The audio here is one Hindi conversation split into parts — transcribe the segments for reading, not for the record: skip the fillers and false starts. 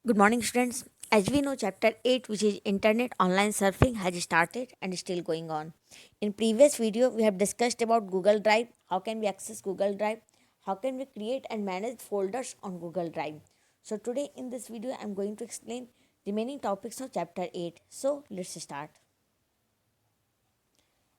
Good morning, students. As we know, chapter 8, which is Internet Online Surfing, has started and is still going on. In previous video, we have discussed about Google Drive, how can we access Google Drive, how can we create and manage folders on Google Drive. So today in this video, I am going to explain remaining topics of chapter 8. So let's start.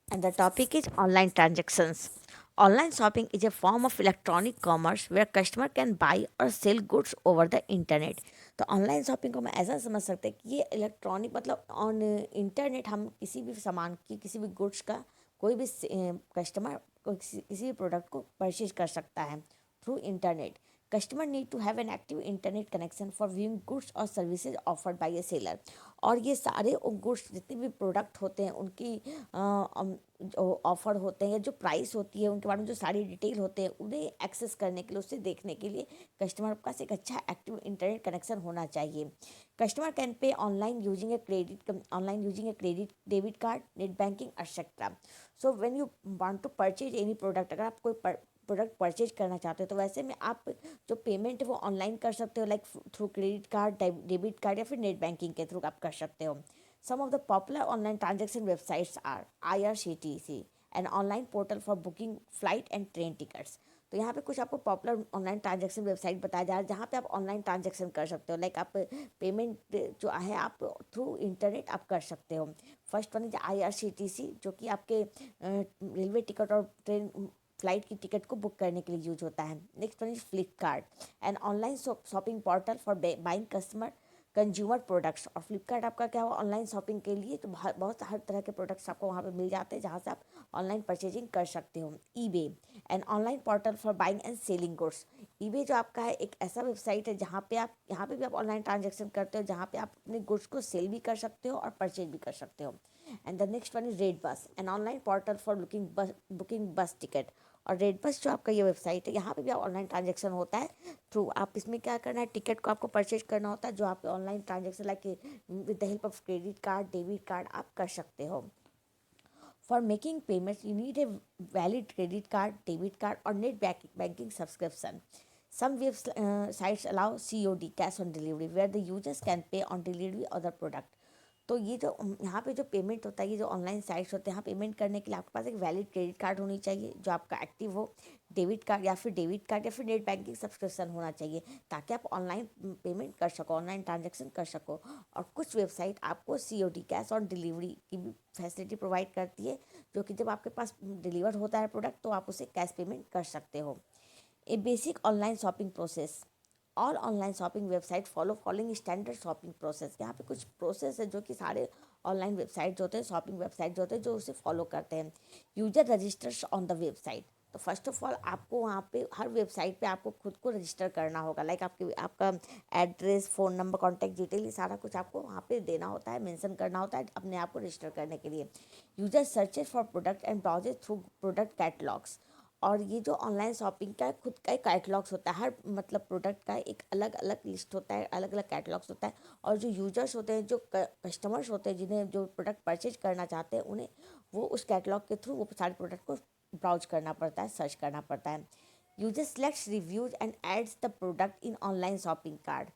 And the topic is online transactions. Online shopping is a form of electronic commerce where customer can buy or sell goods over the internet. तो ऑनलाइन शॉपिंग को हम ऐसा समझ सकते हैं कि ये इलेक्ट्रॉनिक मतलब ऑन इंटरनेट हम किसी भी सामान की किसी भी गुड्स का कोई भी कस्टमर किसी भी प्रोडक्ट को परचेज कर सकता है through internet. Customer need to have an active internet connection for viewing goods और services offered by a seller. और ये सारे गुड्स जितने भी प्रोडक्ट होते हैं उनकी जो ऑफर होते हैं या जो प्राइस होती है उनके बारे में जो सारी डिटेल होते हैं उन्हें एक्सेस करने के लिए उससे देखने के लिए कस्टमर के पास एक अच्छा एक्टिव इंटरनेट कनेक्शन होना चाहिए. Customer can pay online using a credit debit card net banking etcetera. So when you want to purchase any product, अगर आप कोई प्रोडक्ट परचेज करना चाहते हो तो वैसे में आप जो पेमेंट है वो ऑनलाइन कर सकते हो, like through credit card, debit card या फिर नेट बैंकिंग के थ्रू आप कर सकते हो. Some of the popular online transaction websites are IRCTC, an online portal for booking flight and train tickets. तो यहाँ पे कुछ आपको पॉपुलर ऑनलाइन ट्रांजेक्शन वेबसाइट बताया जा रहा है जहाँ पे आप ऑनलाइन ट्रांजेक्शन कर सकते हो, लाइक आप पेमेंट जो है आप थ्रू इंटरनेट आप कर सकते हो. फर्स्ट वन इज IRCTC, जो कि आपके रेलवे टिकट और ट्रेन फ्लाइट की टिकट को बुक करने के लिए यूज होता है. Next one is Flipkart, an online shopping portal for buying customer consumer products. और फ्लिपकार्ट आपका क्या हुआ ऑनलाइन शॉपिंग के लिए, तो बहुत हर तरह के प्रोडक्ट्स आपको वहाँ पे मिल जाते हैं जहाँ से आप ऑनलाइन परचेजिंग कर सकते हो. EBay, N online portal for buying and selling goods. EBay जो आपका है एक ऐसा वेबसाइट है जहाँ पे आप यहाँ पे भी आप ऑनलाइन ट्रांजेक्शन करते हो, जहाँ पे आप अपने गुड्स को सेल भी कर सकते हो और परचेज भी कर सकते हो. And the next one is red bus, N online portal for booking बस टिकट. और रेड बस जो आपका ये वेबसाइट है यहाँ पे भी आप ऑनलाइन ट्रांजेक्शन होता है थ्रू. आप इसमें क्या करना है, टिकट को आपको परचेज करना होता है जो आप online transaction like with the help of credit card, debit card आप कर सकते हो. For making payments you need a valid credit card, debit card और net banking subscription. Some websites allow COD, cash on delivery, where the users can pay on delivery of the product. तो ये जो यहाँ पे जो पेमेंट होता है, ये जो ऑनलाइन साइट्स होते हैं, यहाँ पेमेंट करने के लिए आपके पास एक वैलिड क्रेडिट कार्ड होनी चाहिए जो आपका एक्टिव हो, डेबिट कार्ड या फिर नेट बैंकिंग सब्सक्रिप्शन होना चाहिए ताकि आप ऑनलाइन पेमेंट कर सको, ऑनलाइन ट्रांजेक्शन कर सको. और कुछ वेबसाइट आपको COD, कैश ऑन डिलीवरी की भी फैसिलिटी प्रोवाइड करती है, जो कि जब आपके पास डिलीवर होता है प्रोडक्ट तो आप उसे कैश पेमेंट कर सकते हो. A basic online shopping process. All online shopping website following standard shopping process. यहाँ पे कुछ प्रोसेस है जो कि सारे ऑनलाइन वेबसाइट होते हैं, शॉपिंग वेबसाइट होते हैं जो उसे फॉलो करते हैं. User registers on the website. तो फर्स्ट ऑफ ऑल आपको वहाँ पे हर वेबसाइट पे आपको खुद को रजिस्टर करना होगा, लाइक आपका address, phone number, contact detail, ये सारा कुछ आपको वहाँ पे देना होता है, मेंशन करना होता है अपने आप को रजिस्टर करने के लिए. User searches for product and browses through product catalogues. और ये जो ऑनलाइन शॉपिंग का खुद का एक कैटलॉग्स होता है, हर मतलब प्रोडक्ट का एक अलग अलग लिस्ट होता है, अलग अलग कैटलॉग्स होता है. और जो यूजर्स होते हैं, जो कस्टमर्स होते हैं, जिन्हें जो प्रोडक्ट परचेज करना चाहते हैं, उन्हें वो उस कैटलॉग के थ्रू वो सारे प्रोडक्ट को ब्राउज करना पड़ता है, सर्च करना पड़ता है. User selects reviews and adds the product in online shopping card.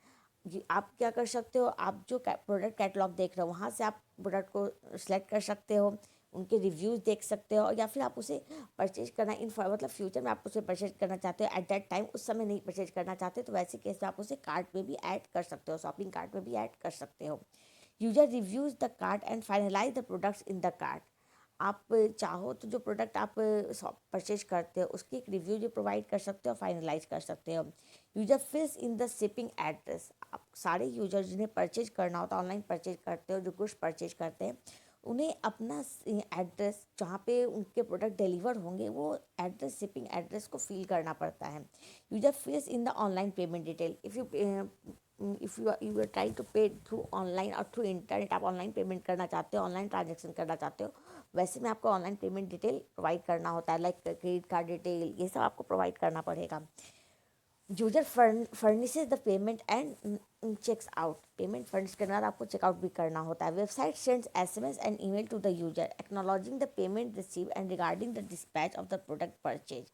आप क्या कर सकते हो, आप जो प्रोडक्ट कैटलॉग देख रहे हो वहाँ से आप प्रोडक्ट को सिलेक्ट कर सकते हो, उनके रिव्यूज़ देख सकते हो, या फिर आप उसे परचेज करना इन मतलब फ्यूचर में आप उसे परचेज करना चाहते हो, एट दैट टाइम उस समय नहीं परचेज करना चाहते तो वैसे केस में आप उसे कार्ट में भी ऐड कर सकते हो, शॉपिंग कार्ट में भी ऐड कर सकते हो. User reviews the cart and finalize the products in the cart. आप चाहो तो जो प्रोडक्ट आप परचेज करते हो उसकी एक रिव्यू जो प्रोवाइड कर सकते हो, फाइनलाइज कर सकते हो. User fills in the shipping address. आप सारे यूजर जिन्हें परचेज करना होता है, ऑनलाइन परचेज करते हो, जो गुड्स परचेज करते हैं, उन्हें अपना एड्रेस जहाँ पे उनके प्रोडक्ट डिलीवर होंगे वो एड्रेस, शिपिंग एड्रेस को फिल करना पड़ता है. User fills in the online payment detail. If you try to pay through online और थ्रू इंटरनेट, आप ऑनलाइन पेमेंट करना चाहते हो, ऑनलाइन ट्रांजेक्शन करना चाहते हो, वैसे में आपको ऑनलाइन पेमेंट डिटेल प्रोवाइड करना होता है, लाइक क्रेडिट कार्ड डिटेल, ये सब आपको प्रोवाइड करना पड़ेगा. User furnishes the payment and checks out. Payment furnish करने बाद आपको चेकआउट भी करना होता है. Website sends SMS and email to the user acknowledging the payment receive and regarding the dispatch of the product purchase.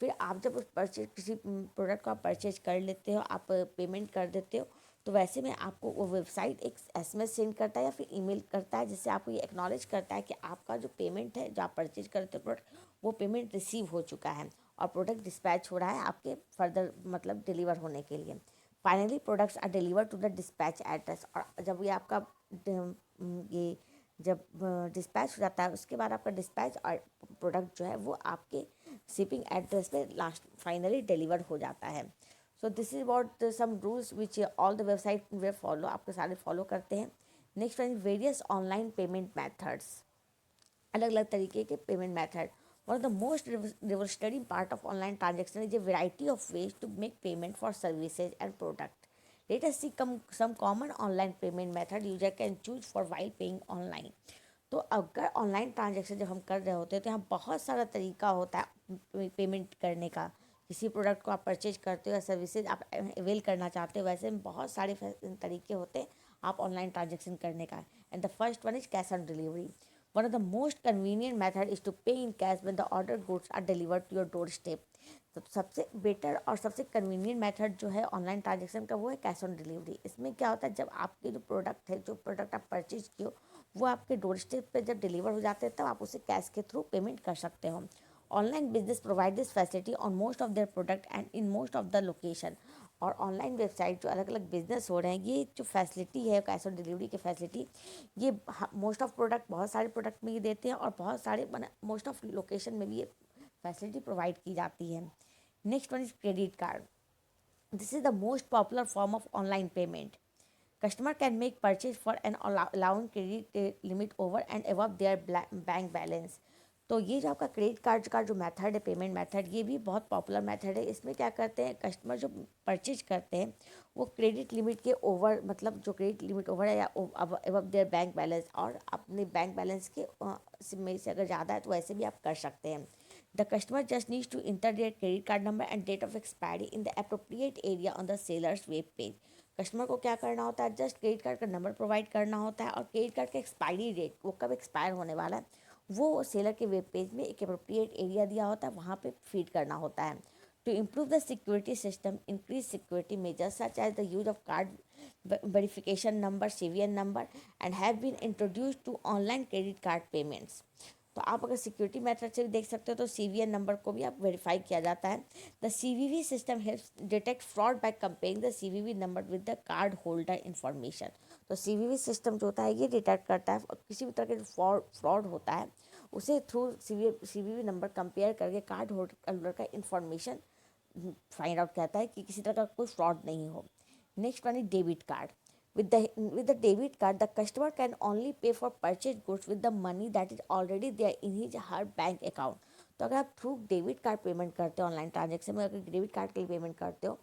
फिर आप जब उस परचेज किसी प्रोडक्ट को आप परचेज कर लेते हो, आप पेमेंट कर देते हो, तो वैसे में आपको वो वेबसाइट एक एसएमएस सेंड करता है या फिर ईमेल करता है, जिससे आपको ये एक्नॉलेज करता है कि आपका जो पेमेंट है, जो आप परचेज करते हो प्रोडक्ट, वो पेमेंट रिसीव हो चुका है और प्रोडक्ट डिस्पैच हो रहा है आपके फर्दर मतलब डिलीवर होने के लिए। Finally products are deliver to the dispatch address, और जब ये आपका ये जब डिस्पैच हो जाता है, उसके बाद आपका डिस्पैच और प्रोडक्ट जो है वो आपके शिपिंग एड्रेस पे लास्ट फाइनली डिलीवर हो जाता है। So this is what some rules which all the website they follow, आपके सारे फॉलो करते हैं। Next one, various online payment methods, अलग अलग तरीके के payment method. One of the most revolutionary part of online transaction is a variety of ways to make payment for services and product. Let us see some common online payment method user can choose for while paying online. तो अगर ऑनलाइन ट्रांजेक्शन जब हम कर रहे होते हैं तो यहाँ बहुत सारा तरीका होता है पेमेंट करने का। किसी प्रोडक्ट को आप परचेज करते हो या सर्विसेज आप अवेल करना चाहते हो, वैसे में बहुत सारे तरीके होते हैं आप ऑनलाइन ट्रांजेक्शन करने का। And the first one is cash on delivery. One of the most convenient method is to pay in cash when the order goods are delivered to your doorstep. तो सबसे बेटर और सबसे कन्वीनियंट मेथड जो है ऑनलाइन ट्रांजेक्शन का वो है कैश ऑन डिलीवरी। इसमें क्या होता है, जब आपके जो प्रोडक्ट है, जो प्रोडक्ट आप परचेज किए हो, वो आपके डोर स्टेप पे जब डिलीवर हो जाते हैं तब आप उसे कैश के थ्रू पेमेंट कर सकते हो। Online business provide this facility on most of their product and in most of the location. और ऑनलाइन वेबसाइट जो अलग अलग बिजनेस हो रहे हैं, ये जो फैसिलिटी है कैश ऑन डिलीवरी की फैसिलिटी, ये मोस्ट ऑफ प्रोडक्ट, बहुत सारे प्रोडक्ट में ये देते हैं और बहुत सारे मोस्ट ऑफ लोकेशन में भी ये फैसिलिटी प्रोवाइड की जाती है। Next one is credit card. This is the most popular form of online payment. Customer can make purchase for an allowing credit limit over and above their bank balance. तो ये जो आपका क्रेडिट कार्ड का जो मेथड है, पेमेंट मेथड, ये भी बहुत पॉपुलर मेथड है। इसमें क्या करते हैं, कस्टमर जो परचेज करते हैं वो क्रेडिट लिमिट के ओवर, मतलब जो क्रेडिट लिमिट ओवर है या अबव देयर बैंक बैलेंस, और अपने बैंक बैलेंस के में से अगर ज़्यादा है तो वैसे भी आप कर सकते हैं। The customer just needs to enter their credit card number and date of expiry in the appropriate area on the seller's web page. Customer को क्या करना होता है, जस्ट क्रेडिट कार्ड का नंबर प्रोवाइड करना होता है और क्रेडिट कार्ड का एक्सपायरी डेट, वो कब एक्सपायर होने वाला है, वो सेलर के वेब पेज में एक अप्रोप्रिएट एरिया दिया होता है, वहाँ पे फीड करना होता है। To improve the security system, increase security measures such as the use of card verification number, CVN number and have been introduce to online credit card payments. तो आप अगर सिक्योरिटी मेथड से भी देख सकते हो तो सीवीएन नंबर को भी आप वेरीफाई किया जाता है। The CVV system helps detect fraud by comparing the CVV number with the card holder information. तो सीवीवी सिस्टम जो होता है ये डिटेक्ट करता है किसी भी तरह के फ्रॉड होता है, उसे थ्रू सीवीवी नंबर कंपेयर करके कार्ड होल्डर का इन्फॉर्मेशन फाइंड आउट करता है कि किसी तरह का कोई फ्रॉड नहीं हो। Next one is debit card. With the debit card, the customer can only pay for purchased goods with the money that is already there in his or her bank account. तो अगर आप थ्रू डेबिट कार्ड पेमेंट करते हो, ऑनलाइन ट्रांजेक्शन में अगर डेबिट कार्ड के लिए पेमेंट करते हो,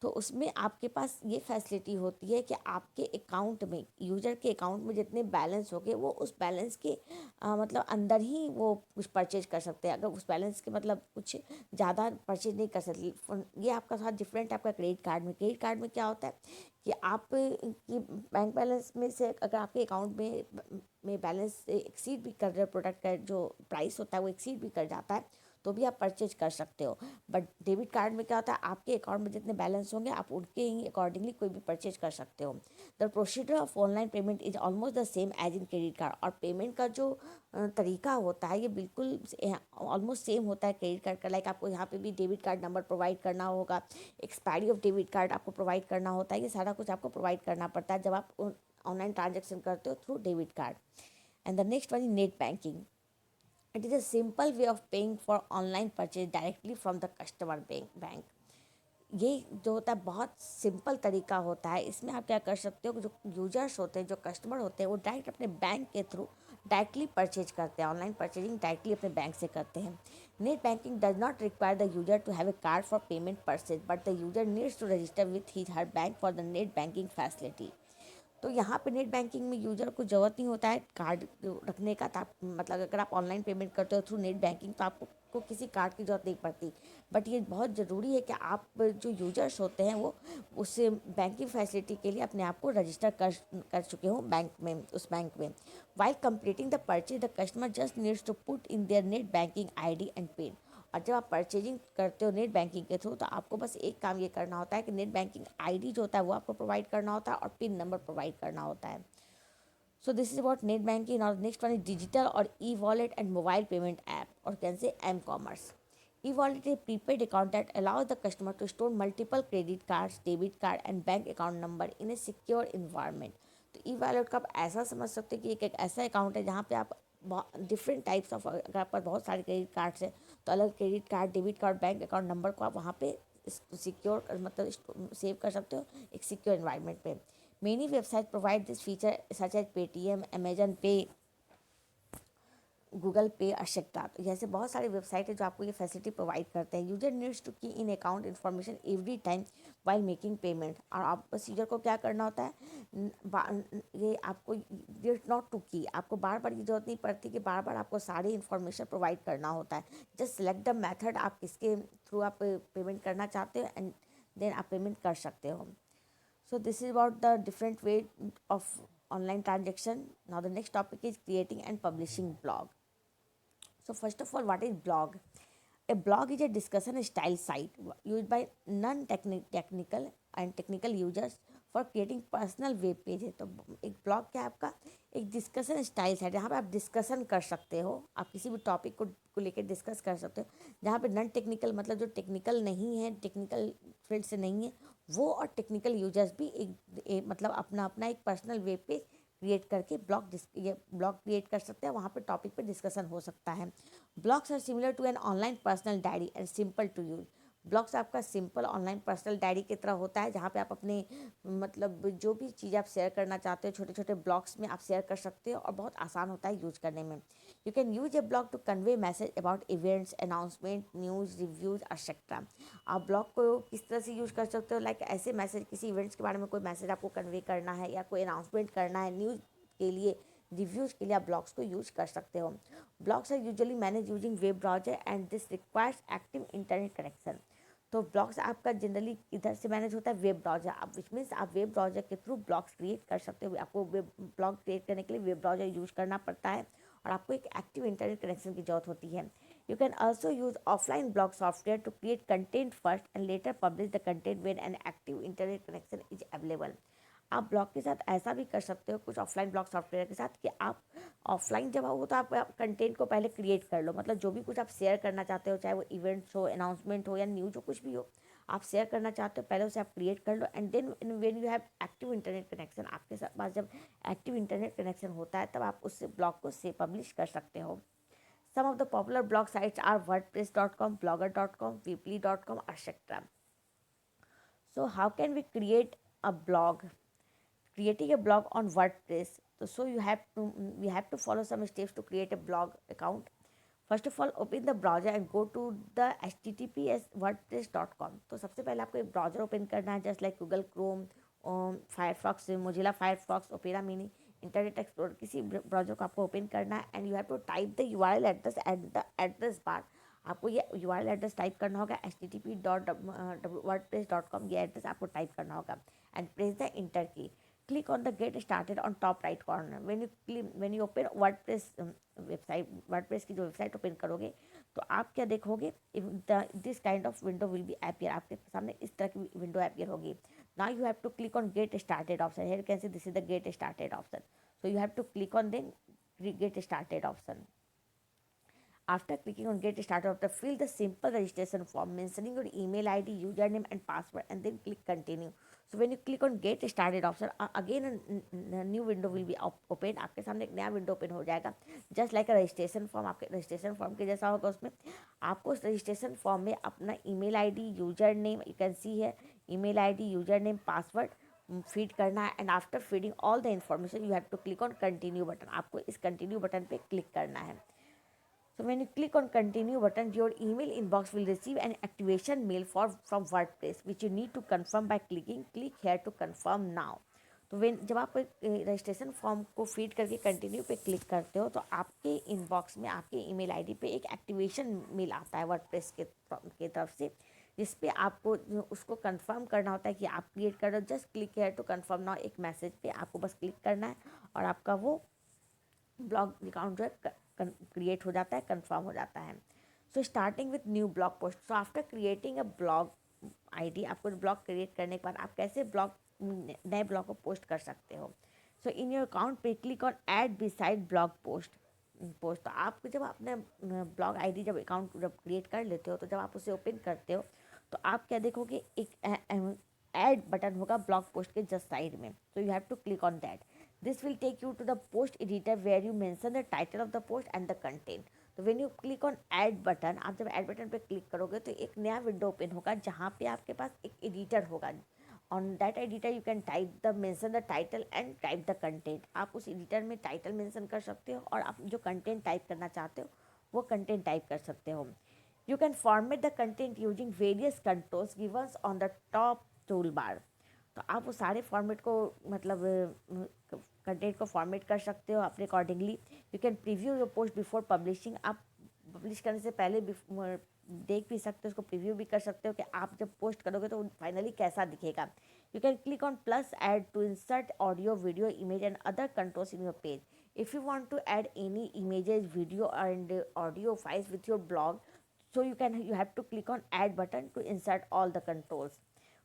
तो उसमें आपके पास ये फैसिलिटी होती है कि आपके अकाउंट में, यूजर के अकाउंट में जितने बैलेंस हो गए वो उस बैलेंस के मतलब अंदर ही वो कुछ परचेज कर सकते हैं। अगर उस बैलेंस के मतलब कुछ ज़्यादा परचेज नहीं कर सकते। ये आपका थोड़ा डिफरेंट है आपका क्रेडिट कार्ड में। क्रेडिट कार्ड में क्या होता है कि आप की बैंक बैलेंस में से अगर आपके अकाउंट में बैलेंस एक्सीड भी कर रहे, प्रोडक्ट का जो प्राइस होता है वो एक्सीड भी कर जाता है, तो भी आप परचेज कर सकते हो। बट डेबिट कार्ड में क्या होता है, आपके अकाउंट में जितने बैलेंस होंगे आप उनके ही अकॉर्डिंगली कोई भी परचेज कर सकते हो। The procedure of online payment is almost the same as in credit card. और पेमेंट का जो तरीका होता है ये बिल्कुल ऑलमोस्ट सेम होता है क्रेडिट कार्ड का। लाइक आपको यहाँ पे भी डेबिट कार्ड नंबर प्रोवाइड करना होगा, एक्सपायरी ऑफ डेबिट कार्ड आपको प्रोवाइड करना होता है, ये सारा कुछ आपको प्रोवाइड करना पड़ता है जब आप ऑनलाइन ट्रांजेक्शन करते हो through debit card. And the next one is net banking. It is a simple way of paying for online purchase directly from the customer bank. ये जो होता है बहुत सिंपल तरीका होता है। इसमें आप क्या कर सकते हो, जो यूजर्स होते हैं, जो कस्टमर होते हैं, वो डायरेक्ट अपने बैंक के थ्रू डायरेक्टली परचेज करते हैं। ऑनलाइन परचेजिंग डायरेक्टली अपने बैंक से करते हैं। Net banking does not require the user to have a card for payment purchase, but the user needs to register with his her bank for the net banking facility. तो यहाँ पे नेट बैंकिंग में यूजर को ज़रूरत नहीं होता है कार्ड रखने का। तो आप मतलब अगर आप ऑनलाइन पेमेंट करते हो थ्रू नेट बैंकिंग तो आपको किसी कार्ड की ज़रूरत नहीं पड़ती। बट ये बहुत ज़रूरी है कि आप जो यूजर्स होते हैं वो उस बैंकिंग फैसिलिटी के लिए अपने आप को रजिस्टर कर चुके हो बैंक में, उस बैंक में। While completing the purchase the customer just needs to put in their net banking ID and PIN. और जब आप परचेजिंग करते हो नेट बैंकिंग के थ्रू, तो आपको बस एक काम ये करना होता है कि नेट बैंकिंग आईडी जो होता है वो आपको प्रोवाइड करना होता है और पिन नंबर प्रोवाइड करना होता है. So this is about net banking. Now the next one is digital or e-wallet and mobile payment app, or can say m-commerce. E-wallet is a prepaid account that allows the customer to store multiple credit cards, debit card and bank account number in a secure environment. तो ई वॉलेट का आप ऐसा समझ सकते हो कि एक ऐसा अकाउंट है जहाँ पे आप डिफरेंट टाइप्स ऑफ, अगर आपके पास बहुत सारे क्रेडिट कार्ड्स हैं तो अलग credit card, debit card, bank account number को आप वहाँ पे सिक्योर मतलब सेव कर सकते हो एक सिक्योर एनवायरनमेंट पे. Many websites provide this feature such as Paytm, Amazon Pay, Google पे, एक्सेट्रा. तो जैसे बहुत सारी वेबसाइट है जो आपको ये फैसिलिटी प्रोवाइड करते हैं. User needs to key in account information every time while making payment. और आप बस यूजर को क्या करना होता है, ये आपको ये नॉट टू की, आपको बार बार ये जरूरत नहीं पड़ती कि बार बार आपको सारी इन्फॉर्मेशन प्रोवाइड करना होता है. जस्ट सेलेक्ट द मेथड आप किसके थ्रू आप पेमेंट करना चाहते हो एंड देन आप पेमेंट कर सकते हो. So this is about the different way of online transaction. Now the next topic is creating and publishing blog. So first of all, what is blog? A blog is a discussion style site used by non-technical and technical users for creating personal web pages. तो एक blog क्या है आपका, एक डिस्कशन स्टाइल साइट जहाँ पे आप डिस्कशन कर सकते हो, आप किसी भी टॉपिक को लेकर डिस्कस कर सकते हो. जहाँ पे नॉन टेक्निकल मतलब जो टेक्निकल नहीं है, टेक्निकल फील्ड से नहीं है, वो और टेक्निकल यूजर्स भी मतलब अपना अपना एक पर्सनल वेब पेज क्रिएट करके ब्लॉग क्रिएट कर सकते हैं. वहाँ पे टॉपिक पे डिस्कशन हो सकता है. Blogs are similar to an online personal diary and simple to use. Blogs आपका सिंपल ऑनलाइन पर्सनल डायरी की तरह होता है जहाँ पे आप अपने मतलब जो भी चीज़ आप शेयर करना चाहते हो छोटे छोटे ब्लॉग्स में आप शेयर कर सकते हो और बहुत आसान होता है यूज करने में. You can use a blog to convey message about events, announcement, news, reviews etcetera. आप ब्लॉग को किस तरह से यूज कर सकते हो, लाइक ऐसे मैसेज, किसी इवेंट्स के बारे में कोई मैसेज आपको कन्वे करना है या कोई अनाउंसमेंट करना है, न्यूज़ के लिए, रिव्यूज़ के लिए आप ब्लॉग्स को यूज कर सकते हो. Blogs are usually manage using web browser and this requires active internet connection. तो ब्लॉग्स आपका जनरली इधर से मैनेज होता है वेब ब्राउजर, आप विच मीन्स आप वेब ब्राउजर के थ्रू ब्लॉग्स क्रिएट कर सकते हो. आपको वेब ब्लॉग क्रिएट करने के लिए वेब ब्राउजर यूज करना पड़ता है और आपको एक एक्टिव इंटरनेट कनेक्शन की जरूरत होती है. You can also use offline blog software to create content first and later publish the content when an active internet connection is available. आप ब्लॉग के साथ ऐसा भी कर सकते हो कुछ ऑफलाइन ब्लॉग सॉफ्टवेयर के साथ कि आप ऑफलाइन जब हो तो आप कंटेंट को पहले क्रिएट कर लो, मतलब जो भी कुछ आप शेयर करना चाहते हो, चाहे वो इवेंट्स हो, अनाउंसमेंट हो या न्यूज़ हो, कुछ भी हो आप शेयर करना चाहते हो पहले उसे आप क्रिएट कर लो. And then when you have active internet connection, आपके साथ पास जब एक्टिव इंटरनेट कनेक्शन होता है तब आप उस ब्लॉग को से पब्लिश कर सकते हो. Some of the popular blog sites are wordpress.com, blogger.com, weebly.com, etc. So how can we create a blog? Creating a blog on WordPress. So we have to follow some steps to create a blog account. First of all open the browser and go to the https wordpress.com. तो सबसे पहले आपको एक ब्राउजर ओपन करना है just like Google Chrome, Firefox, Mozilla Firefox, Opera Mini, Internet Explorer, किसी ब्राउजर को आपको ओपन करना है and you have to type the URL address at the address bar. आपको ये URL एड्रेस टाइप करना होगा http.wordpress.com, ये एड्रेस आपको टाइप करना होगा एंड प्रेस द इंटर की. Click on the get started on top right corner. When you open WordPress website, WordPress की जो वेबसाइट ओपन करोगे तो आप क्या देखोगे, this kind of window will be appear, आपके सामने इस तरह की विंडो अपीयर होगी. Now you have to click on get started option. Here can see this is the get started option. So you have to click on then get started option. After clicking on get started, fill the simple registration form mentioning your email ID, username and password and then click continue. So when you click on get started option, again a new window will be open. आपके सामने एक नया विंडो ओपन हो जाएगा जस्ट लाइक रजिस्ट्रेशन फॉर्म. आपके रजिस्ट्रेशन फॉर्म के जैसा होगा. उसमें आपको उस रजिस्ट्रेशन फॉर्म में अपना email ID, user name, you can see है email ID, user name, password feed करना है and after feeding all the information you have to click on continue button. आपको इस कंटिन्यू बटन पे क्लिक करना है. So when you click on continue button, your email inbox will receive an activation mail from WordPress which you need to confirm by click here to confirm now. तो जब आप रजिस्ट्रेशन फॉर्म को फीड करके कंटिन्यू पे क्लिक करते हो तो आपके इनबॉक्स में आपके ईमेल आईडी पे एक एक्टिवेशन मेल आता है वर्डप्रेस के तरफ से जिस पे आपको उसको कंफर्म करना होता है कि आप क्रिएट कर रहे हो. Just click here to confirm now, एक मैसेज पे आपको बस क्लिक करना है और आपका वो ब्लॉग अकाउंट जो है क्रिएट हो जाता है, कंफर्म हो जाता है. So starting with new blog post, so after creating a blog ID, आपको ब्लॉग क्रिएट करने के बाद आप कैसे ब्लॉग नए ब्लॉग को पोस्ट कर सकते हो। सो इन योर अकाउंट पे click on add beside blog post तो आप जब अपने ब्लॉग आईडी जब अकाउंट जब क्रिएट कर लेते हो, तो जब आप उसे ओपन करते हो तो आप क्या देखोगे, एक ऐड बटन होगा ब्लॉग पोस्ट के जस्ट साइड में। तो you have to click on that. This will take you to the post editor where you mention the title of the post and the content. तो when you click on add button, आप जब ऐड बटन पे क्लिक करोगे तो एक नया विंडो ओपन होगा जहाँ पे आपके पास एक एडिटर होगा। On that editor you can type the mention the title and type the content. आप उस एडिटर में टाइटल मेंशन कर सकते हो और आप जो कंटेंट टाइप करना चाहते हो वो कंटेंट टाइप कर सकते हो। You can format the content using various controls givens on the top tool bar. तो आप वो सारे फॉर्मेट को मतलब कंटेंट को फॉर्मेट कर सकते हो अपने accordingly. You can preview your post before publishing. आप पब्लिश करने से पहले देख भी सकते हो, उसको प्रीव्यू भी कर सकते हो कि आप जब पोस्ट करोगे तो फाइनली कैसा दिखेगा। You can click on plus add to insert audio video image and other controls in your page. If you want to add any images video and audio files with your blog, so you have to click on add button to insert all the controls.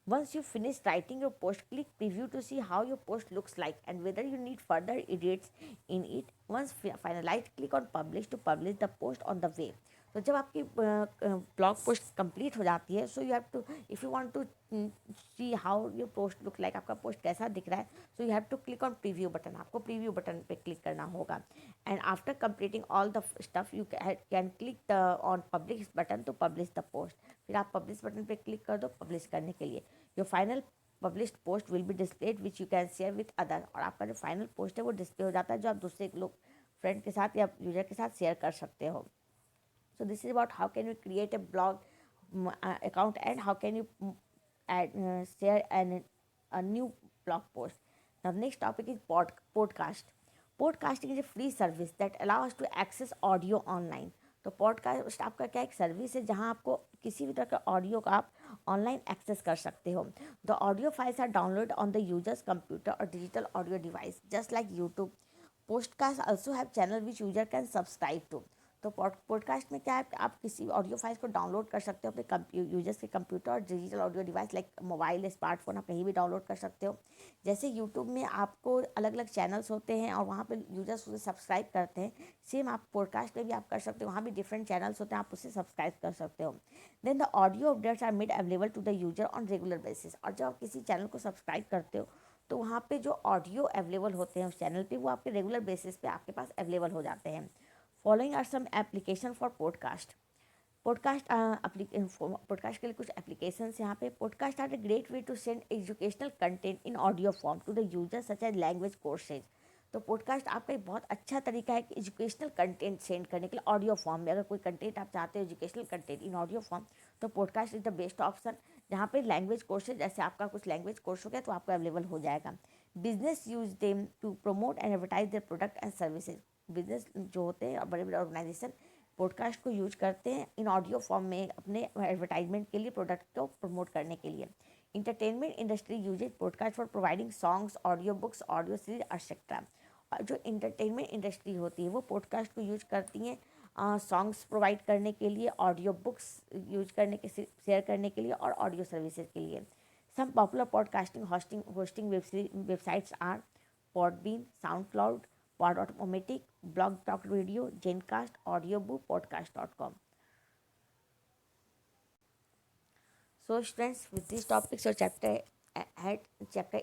Once you finish writing your post, click preview to see how your post looks like and whether you need further edits in it. Once finalized, click on publish to publish the post on the web. तो जब आपकी ब्लॉग पोस्ट कंप्लीट हो जाती है, so you have to, if you want to see how your post look like, आपका पोस्ट कैसा दिख रहा है, so you have to click ऑन प्रीव्यू बटन। आपको प्रीव्यू बटन पे क्लिक करना होगा। And after completing all the stuff you can click the on publish button to publish the post. फिर आप पब्लिश बटन पे क्लिक कर दो पब्लिश करने के लिए। Your final published post will be displayed which you can share with other. और आपका जो फाइनल पोस्ट है वो डिस्प्ले हो जाता है, जो आप दूसरे लोग फ्रेंड के साथ या यूजर के साथ शेयर कर सकते हो। So this is about how can you create a blog account and how can you share a new blog post. Now the next topic is podcast. Podcasting is a free service that allows us to access audio online. तो पॉडकास्ट आपका क्या एक सर्विस है जहां आपको किसी भी तरह का ऑडियो का आप ऑनलाइन एक्सेस कर सकते हो। The audio files are download on the users computer और digital audio device just like YouTube. Podcast also have channel which user can subscribe to. तो पॉडकास्ट में क्या है, आप किसी ऑडियो फाइल्स को डाउनलोड कर सकते हो अपने यूजर्स के कंप्यूटर और digital audio device like mobile smartphone, आप कहीं भी डाउनलोड कर सकते हो। जैसे यूट्यूब में आपको अलग अलग चैनल्स होते हैं और वहाँ पे यूजर्स उसे सब्सक्राइब करते हैं, सेम आप पॉडकास्ट में भी आप कर सकते हो। वहाँ भी डिफरेंट चैनल्स होते हैं, आप उसे सब्सक्राइब कर सकते हो। Then the audio updates are made available to the user on regular basis. और जब आप किसी चैनल को सब्सक्राइब करते हो तो वहाँ पे जो ऑडियो अवेलेबल होते हैं उस चैनल पे, वो आपके रेगुलर बेसिस पे आपके पास अवेलेबल हो जाते हैं। Following are some application for podcast. Podcast के लिए कुछ एप्लीकेशंस यहाँ पे। Podcast are a great way to send educational content in audio form to the user such as language courses. तो पॉडकास्ट आपका एक बहुत अच्छा तरीका है कि एजुकेशनल कंटेंट सेंड करने के लिए ऑडियो फॉर्म में। अगर कोई कंटेंट आप चाहते हो educational content in audio form, तो podcast is the best option. जहाँ पे लैंग्वेज कोर्सेज, जैसे आपका कुछ लैंग्वेज कोर्स हो गया तो आपको अवेलेबल हो जाएगा। Business use them to promote and advertise their product and services. Business जो होते हैं और बड़े बड़े ऑर्गेनाइजेशन पॉडकास्ट को यूज करते हैं इन ऑडियो फॉर्म में अपने एडवर्टाइजमेंट के लिए, प्रोडक्ट को प्रमोट करने के लिए। Entertainment industry uses podcast for providing songs, audio books, audio series etcetera. जो इंटरटेनमेंट इंडस्ट्री होती है वो पॉडकास्ट को यूज करती हैं सॉन्ग्स प्रोवाइड करने के लिए, ऑडियो बुक्स यूज करने के शेयर करने के लिए और ऑडियो सर्विसेज के लिए। Some popular podcasting hosting websites are Podbean, SoundCloud, Podomatic, Blog Talk Radio, Gencast, Audioboo, Podcast.com. So students, with these topics, your chapter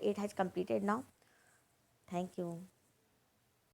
8 has completed now. Thank you.